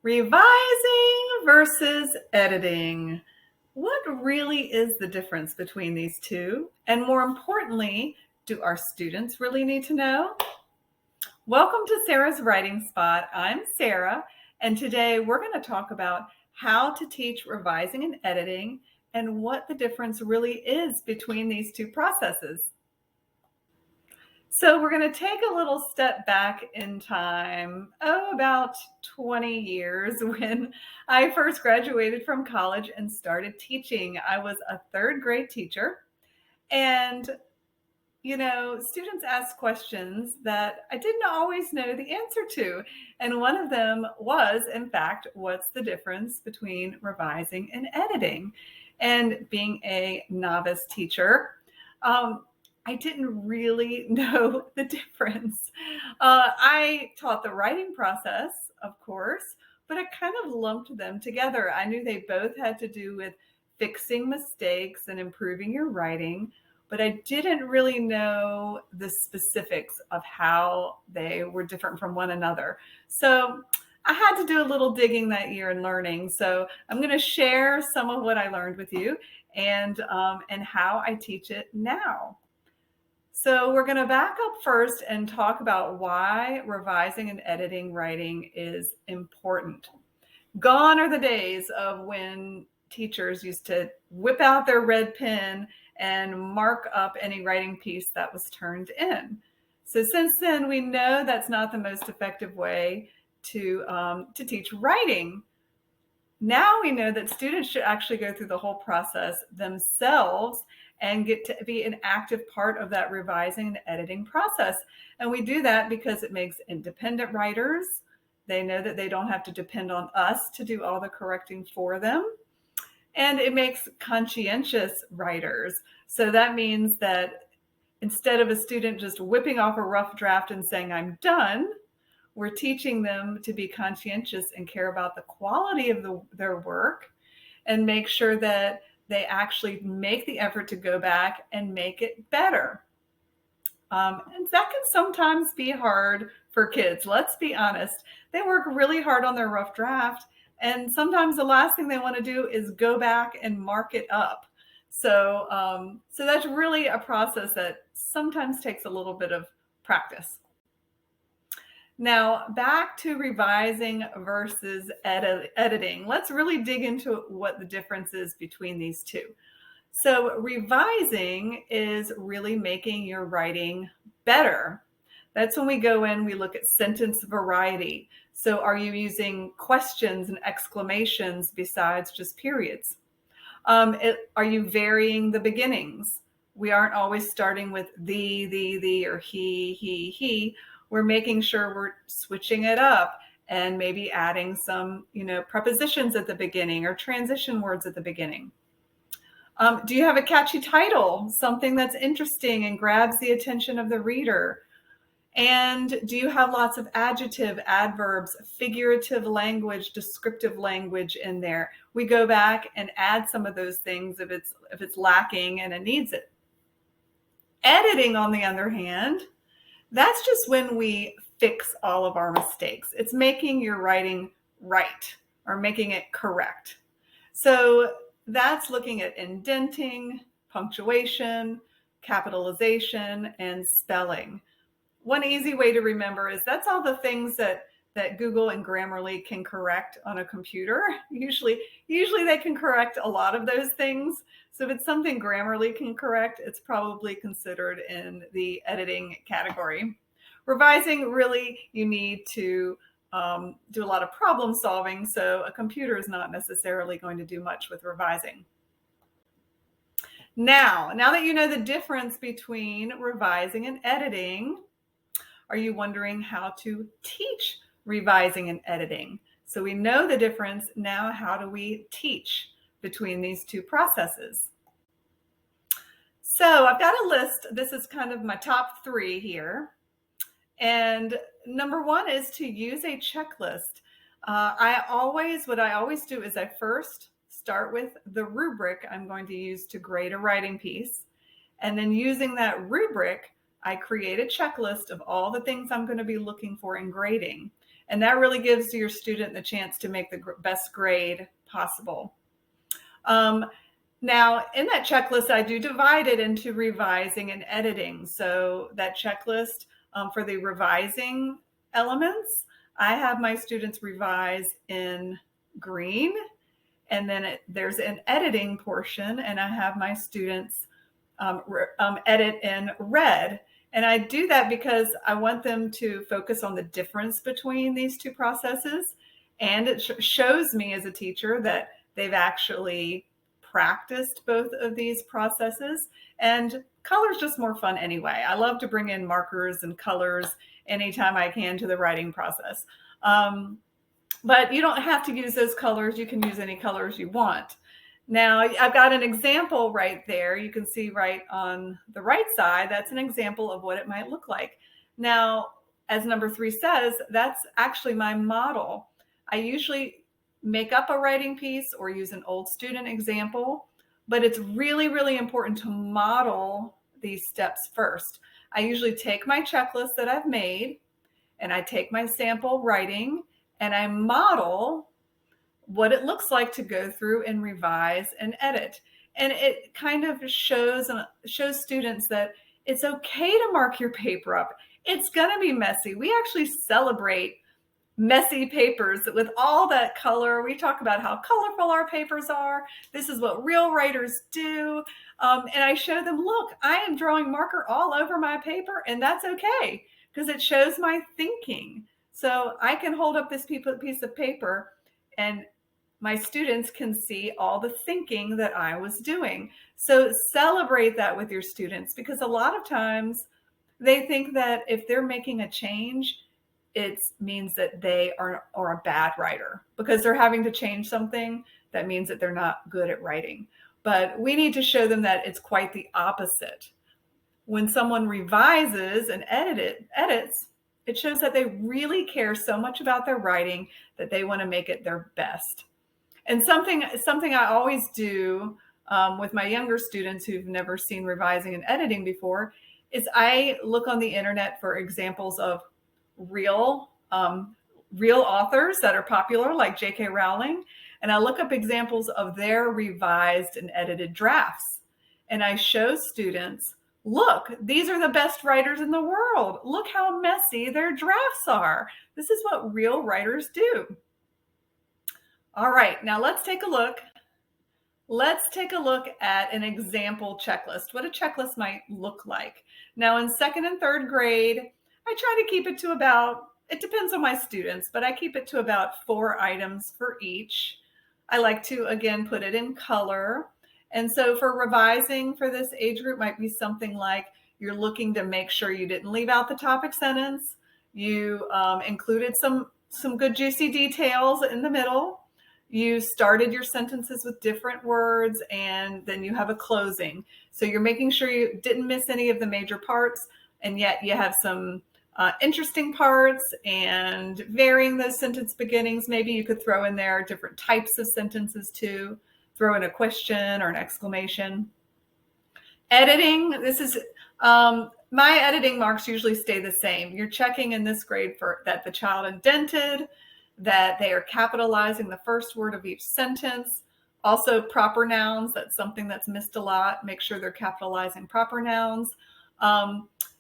Revising versus editing. What really is the difference between these two? And more importantly, do our students really need to know? Welcome to Sarah's Writing Spot. I'm Sarah, and today we're going to talk about how to teach revising and editing and what the difference really is between these two processes. So we're going to take a little step back in time, about 20 years when I first graduated from college and started teaching. I was a third grade teacher, and students asked questions that I didn't always know the answer to. And one of them was, in fact, what's the difference between revising and editing? And being a novice teacher, I didn't really know the difference. I taught the writing process, of course, but I kind of lumped them together. I knew they both had to do with fixing mistakes and improving your writing, but I didn't really know the specifics of how they were different from one another. So I had to do a little digging that year and learning. So I'm going to share some of what I learned with you and how I teach it now. So we're going to back up first and talk about why revising and editing writing is important. Gone are the days of when teachers used to whip out their red pen and mark up any writing piece that was turned in. So since then, we know that's not the most effective way to teach writing. Now we know that students should actually go through the whole process themselves and get to be an active part of that revising and editing process. And we do that because it makes independent writers. They know that they don't have to depend on us to do all the correcting for them. And it makes conscientious writers. So that means that instead of a student just whipping off a rough draft and saying, I'm done, we're teaching them to be conscientious and care about the quality of their work and make sure that they actually make the effort to go back and make it better. And that can sometimes be hard for kids. Let's be honest. They work really hard on their rough draft, and sometimes the last thing they want to do is go back and mark it up. So that's really a process that sometimes takes a little bit of practice. Now, back to revising versus editing. Let's really dig into what the difference is between these two. So revising is really making your writing better. That's when we go in, we look at sentence variety. So are you using questions and exclamations besides just periods? Are you varying the beginnings? We aren't always starting with the, or he. We're making sure we're switching it up and maybe adding some, prepositions at the beginning or transition words at the beginning. Do you have a catchy title, something that's interesting and grabs the attention of the reader? And do you have lots of adjective, adverbs, figurative language, descriptive language in there? We go back and add some of those things if it's lacking and it needs it. Editing, on the other hand, that's just when we fix all of our mistakes. It's making your writing right or making it correct. So that's looking at indenting, punctuation, capitalization, and spelling. One easy way to remember is that's all the things that Google and Grammarly can correct on a computer. Usually they can correct a lot of those things. So if it's something Grammarly can correct, it's probably considered in the editing category. Revising, really, you need to do a lot of problem solving, so a computer is not necessarily going to do much with revising. Now that you know the difference between revising and editing, are you wondering how to teach revising and editing? So we know the difference. Now, how do we teach between these two processes? So I've got a list. This is kind of my top 3 here. And number 1 is to use a checklist. What I always do is I first start with the rubric I'm going to use to grade a writing piece. And then using that rubric, I create a checklist of all the things I'm going to be looking for in grading. And that really gives your student the chance to make the best grade possible. Now, in that checklist, I do divide it into revising and editing. So that checklist for the revising elements, I have my students revise in green, and then there's an editing portion, and I have my students edit in red. And I do that because I want them to focus on the difference between these two processes. And it shows me as a teacher that they've actually practiced both of these processes. And color's just more fun anyway. I love to bring in markers and colors anytime I can to the writing process. But you don't have to use those colors. You can use any colors you want. Now, I've got an example right there. You can see right on the right side, that's an example of what it might look like. Now, as number 3 says, that's actually my model. I usually make up a writing piece or use an old student example, but it's really, really important to model these steps first. I usually take my checklist that I've made, and I take my sample writing, and I model what it looks like to go through and revise and edit. And it kind of shows students that it's okay to mark your paper up. It's going to be messy. We actually celebrate messy papers with all that color. We talk about how colorful our papers are. This is what real writers do. And I show them, look, I am drawing marker all over my paper, and that's okay because it shows my thinking. So I can hold up this piece of paper, and my students can see all the thinking that I was doing. So celebrate that with your students, because a lot of times they think that if they're making a change, it means that they are a bad writer because they're having to change something. That means that they're not good at writing. But we need to show them that it's quite the opposite. When someone revises and edits, it shows that they really care so much about their writing that they want to make it their best. And something I always do with my younger students who've never seen revising and editing before is I look on the internet for examples of real authors that are popular, like J.K. Rowling, and I look up examples of their revised and edited drafts. And I show students, look, these are the best writers in the world. Look how messy their drafts are. This is what real writers do. All right, now let's take a look. Let's take a look at an example checklist, what a checklist might look like. Now in 2nd and 3rd grade, I try to keep it to about, it depends on my students, but I keep it to about 4 items for each. I like to, again, put it in color. And so for revising for this age group might be something like you're looking to make sure you didn't leave out the topic sentence. You included some good juicy details in the middle. You started your sentences with different words, and then you have a closing. So you're making sure you didn't miss any of the major parts, and yet you have some interesting parts and varying those sentence beginnings. Maybe you could throw in there different types of sentences too, throw in a question or an exclamation. Editing, this is, my editing marks usually stay the same. You're checking in this grade for that the child indented, that they are capitalizing the first word of each sentence. Also proper nouns, that's something that's missed a lot. Make sure they're capitalizing proper nouns.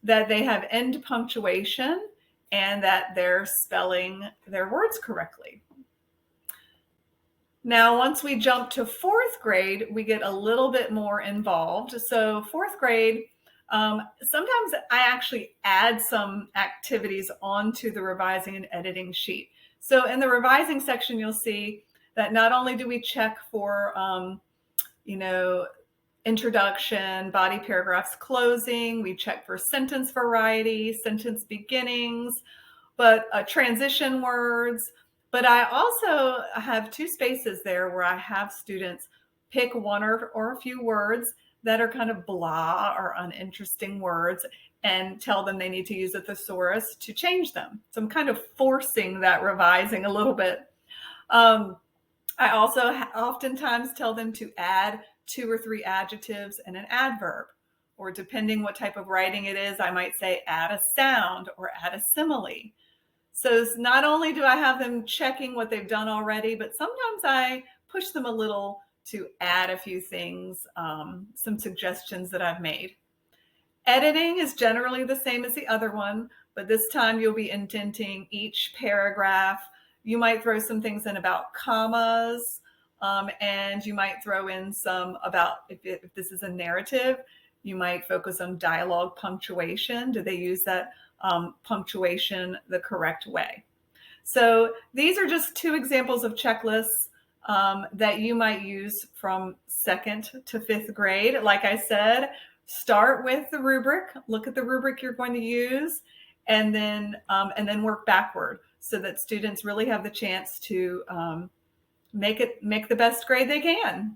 That they have end punctuation, and that they're spelling their words correctly. Now, once we jump to 4th grade, we get a little bit more involved. So 4th grade, sometimes I actually add some activities onto the revising and editing sheet. So in the revising section, you'll see that not only do we check for, introduction, body paragraphs, closing, we check for sentence variety, sentence beginnings, but transition words. But I also have 2 spaces there where I have students pick one or a few words that are kind of blah or uninteresting words and tell them they need to use a thesaurus to change them. So I'm kind of forcing that revising a little bit. I also oftentimes tell them to add 2 or 3 adjectives and an adverb, or depending what type of writing it is, I might say add a sound or add a simile. So not only do I have them checking what they've done already, but sometimes I push them a little to add a few things, some suggestions that I've made. Editing is generally the same as the other one, but this time you'll be indenting each paragraph. You might throw some things in about commas, and you might throw in some about, if this is a narrative, you might focus on dialogue punctuation. Do they use that punctuation the correct way? So these are just two examples of checklists that you might use from 2nd to 5th grade. Like I said, start with the rubric, look at the rubric you're going to use, and then work backward so that students really have the chance to make the best grade they can.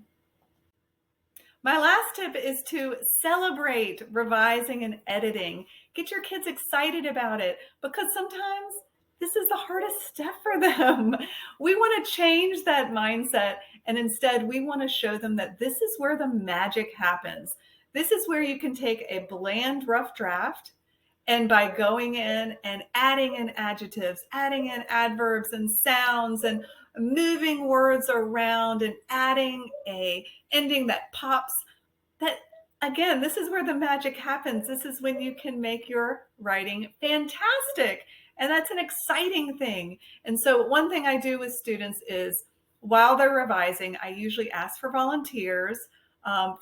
My last tip is to celebrate revising and editing. Get your kids excited about it, because sometimes this is the hardest step for them. We want to change that mindset, and instead we want to show them that this is where the magic happens. This is where you can take a bland, rough draft, and by going in and adding in adjectives, adding in adverbs and sounds, and moving words around and adding a ending that pops, that again, this is where the magic happens. This is when you can make your writing fantastic. And that's an exciting thing. And so one thing I do with students is, while they're revising, I usually ask for volunteers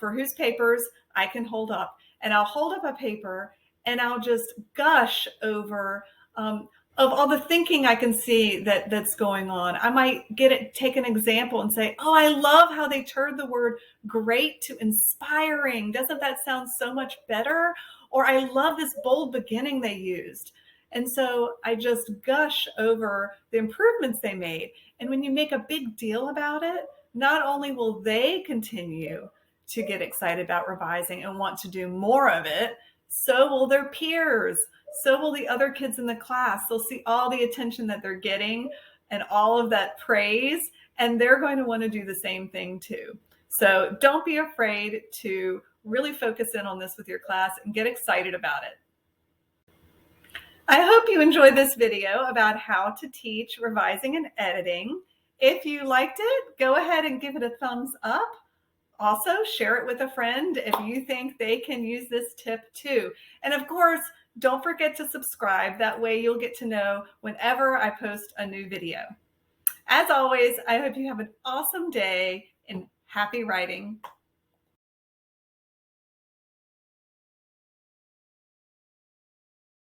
for whose papers I can hold up. And I'll hold up a paper and I'll just gush over of all the thinking I can see that's going on. I might take an example and say, oh, I love how they turned the word great to inspiring. Doesn't that sound so much better? Or I love this bold beginning they used. And so I just gush over the improvements they made. And when you make a big deal about it, not only will they continue to get excited about revising and want to do more of it, so will their peers. So will the other kids in the class. They'll see all the attention that they're getting and all of that praise, and they're going to want to do the same thing too. So don't be afraid to really focus in on this with your class and get excited about it. I hope you enjoyed this video about how to teach revising and editing. If you liked it, go ahead and give it a thumbs up. Also, share it with a friend if you think they can use this tip too. And of course, don't forget to subscribe. That way you'll get to know whenever I post a new video. As always, I hope you have an awesome day and happy writing.